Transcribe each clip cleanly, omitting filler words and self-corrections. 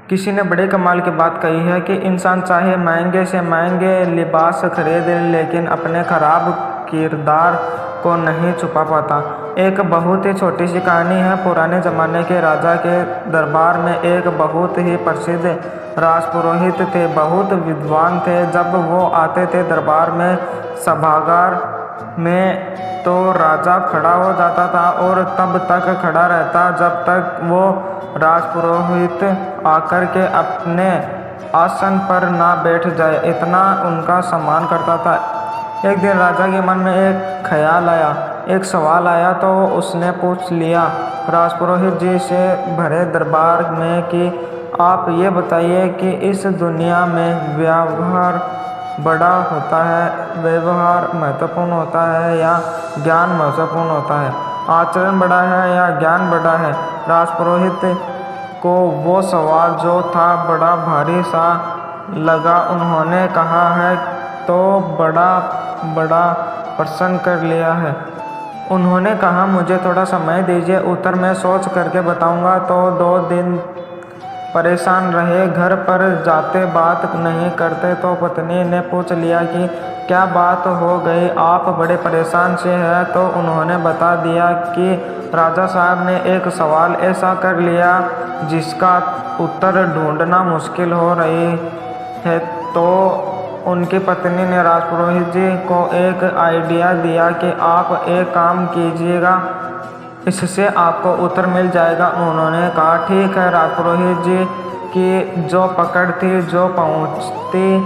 किसी ने बड़े कमाल की बात कही है कि इंसान चाहे महंगे से महंगे लिबास खरीद ले लेकिन अपने खराब किरदार को नहीं छुपा पाता। एक बहुत ही छोटी सी कहानी है। पुराने ज़माने के राजा के दरबार में एक बहुत ही प्रसिद्ध राजपुरोहित थे। बहुत विद्वान थे। जब वो आते थे दरबार में सभागार में तो राजा खड़ा हो जाता था और तब तक खड़ा रहता जब तक वो राजपुरोहित आकर के अपने आसन पर ना बैठ जाए। इतना उनका सम्मान करता था। एक दिन राजा के मन में एक ख्याल आया, एक सवाल आया तो उसने पूछ लिया राजपुरोहित जी से भरे दरबार में कि आप ये बताइए कि इस दुनिया में व्यवहार बड़ा होता है, व्यवहार महत्वपूर्ण होता है या ज्ञान महत्वपूर्ण होता है? आचरण बड़ा है या ज्ञान बड़ा है? राजपुरोहित को वो सवाल जो था बड़ा भारी सा लगा। उन्होंने कहा है तो बड़ा प्रश्न कर लिया है। उन्होंने कहा मुझे थोड़ा समय दीजिए, उत्तर मैं सोच करके बताऊंगा। तो 2 दिन परेशान रहे। घर पर जाते बात नहीं करते तो पत्नी ने पूछ लिया कि क्या बात हो गई, आप बड़े परेशान से हैं? तो उन्होंने बता दिया कि राजा साहब ने एक सवाल ऐसा कर लिया जिसका उत्तर ढूंढना मुश्किल हो रही है। तो उनकी पत्नी ने राजपुरोहित जी को एक आइडिया दिया कि आप एक काम कीजिएगा, इससे आपको उत्तर मिल जाएगा। उन्होंने कहा ठीक है। राजपुरोहित जी की जो पकड़ थी, जो पहुंचती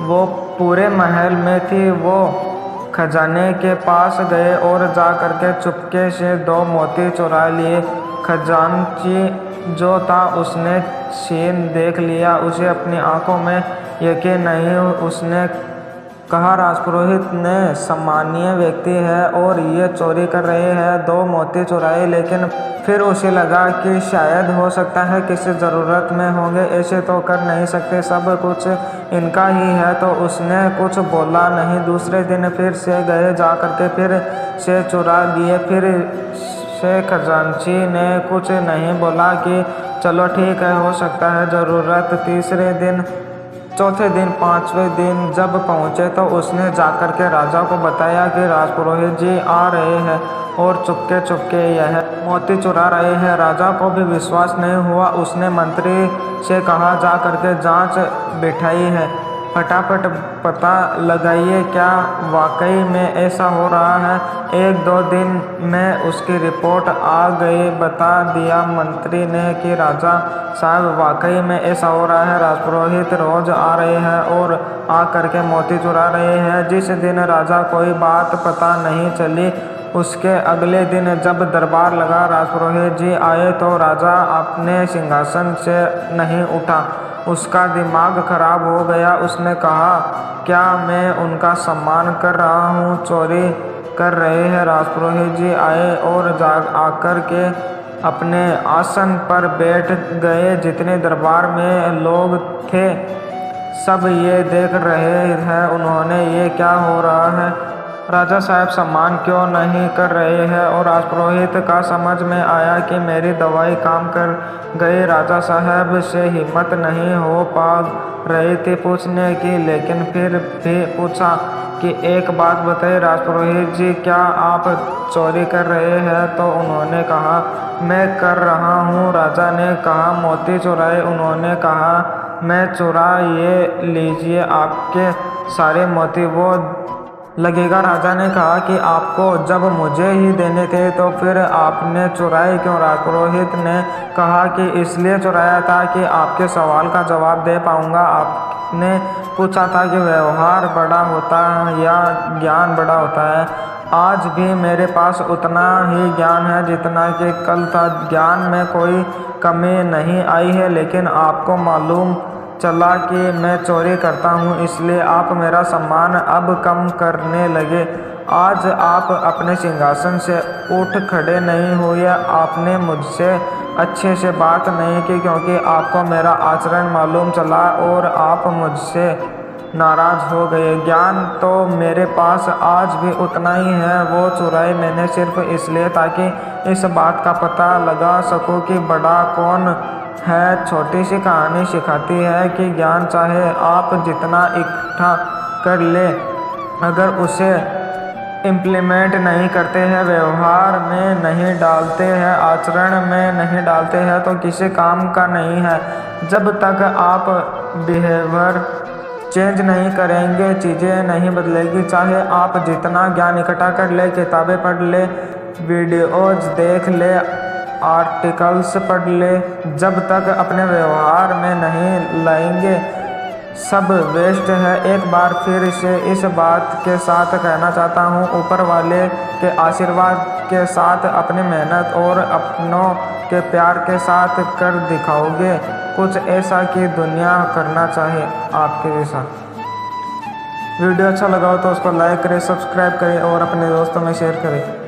वो पूरे महल में थी। वो खजाने के पास गए और जा करके चुपके से 2 मोती चुरा लिए। खजांची जो था उसने सीन देख लिया। उसे अपनी आंखों में यकीन नहीं। उसने कहा राजपुरोहित ने सामान्य व्यक्ति है और ये चोरी कर रहे हैं। 2 मोती चुराए, लेकिन फिर उसे लगा कि शायद हो सकता है किसी ज़रूरत में होंगे, ऐसे तो कर नहीं सकते, सब कुछ इनका ही है। तो उसने कुछ बोला नहीं। दूसरे दिन फिर से गए, जा करके फिर से चुरा लिए। फिर से खजांची ने कुछ नहीं बोला कि चलो ठीक है, हो सकता है ज़रूरत। तीसरे दिन, चौथे दिन, 5वें दिन जब पहुँचे तो उसने जाकर के राजा को बताया कि राजपुरोहित जी आ रहे हैं और चुपके चुपके यह मोती चुरा रहे हैं। राजा को भी विश्वास नहीं हुआ। उसने मंत्री से कहा जा करके जांच बिठाई है, फटाफट पता लगाइए क्या वाकई में ऐसा हो रहा है। 1-2 दिन में उसकी रिपोर्ट आ गई। बता दिया मंत्री ने कि राजा साहब वाकई में ऐसा हो रहा है। राजपुरोहित रोज आ रहे हैं और आ करके मोती चुरा रहे हैं। जिस दिन राजा कोई बात पता नहीं चली, उसके अगले दिन जब दरबार लगा, राजपुरोहित जी आए तो राजा अपने सिंहासन से नहीं उठा। उसका दिमाग खराब हो गया। उसने कहा क्या मैं उनका सम्मान कर रहा हूँ? चोरी कर रहे हैं। राजपुरोहित जी आए और आकर के अपने आसन पर बैठ गए। जितने दरबार में लोग थे सब ये देख रहे हैं। उन्होंने ये क्या हो रहा है, राजा साहब सम्मान क्यों नहीं कर रहे हैं? और राजपुरोहित का समझ में आया कि मेरी दवाई काम कर गई। राजा साहब से हिम्मत नहीं हो पा रही थी पूछने की, लेकिन फिर भी पूछा कि एक बात बताइए राजपुरोहित जी, क्या आप चोरी कर रहे हैं? तो उन्होंने कहा मैं कर रहा हूँ। राजा ने कहा मोती चुराए? उन्होंने कहा मैं चुरा, ये लीजिए आपके सारे मोती। वो लगेगा। राजा ने कहा कि आपको जब मुझे ही देने थे तो फिर आपने चुराए क्यों? राजपुरोहित ने कहा कि इसलिए चुराया था कि आपके सवाल का जवाब दे पाऊंगा। आपने पूछा था कि व्यवहार बड़ा होता है या ज्ञान बड़ा होता है। आज भी मेरे पास उतना ही ज्ञान है जितना कि कल था। ज्ञान में कोई कमी नहीं आई है, लेकिन आपको मालूम चला कि मैं चोरी करता हूँ, इसलिए आप मेरा सम्मान अब कम करने लगे। आज आप अपने सिंहासन से उठ खड़े नहीं हुए। आपने मुझसे अच्छे से बात नहीं की क्योंकि आपको मेरा आचरण मालूम चला और आप मुझसे नाराज़ हो गए। ज्ञान तो मेरे पास आज भी उतना ही है। वो चुराई मैंने सिर्फ इसलिए ताकि इस बात का पता लगा सकूं कि बड़ा कौन है। छोटी सी कहानी सिखाती है कि ज्ञान चाहे आप जितना इकट्ठा कर ले, अगर उसे इम्प्लीमेंट नहीं करते हैं, व्यवहार में नहीं डालते हैं, आचरण में नहीं डालते हैं, तो किसी काम का नहीं है। जब तक आप बिहेवियर चेंज नहीं करेंगे, चीज़ें नहीं बदलेगी। चाहे आप जितना ज्ञान इकट्ठा कर ले, किताबें पढ़ ले, वीडियोज देख ले, आर्टिकल्स पढ़ ले, जब तक अपने व्यवहार में नहीं लाएंगे, सब वेस्ट है। एक बार फिर से इस बात के साथ कहना चाहता हूँ, ऊपर वाले के आशीर्वाद के साथ अपनी मेहनत और अपनों के प्यार के साथ कर दिखाओगे कुछ ऐसा कि दुनिया करना चाहे आपके जैसा। वीडियो अच्छा लगा हो तो उसको लाइक करें, सब्सक्राइब करें और अपने दोस्तों में शेयर करें।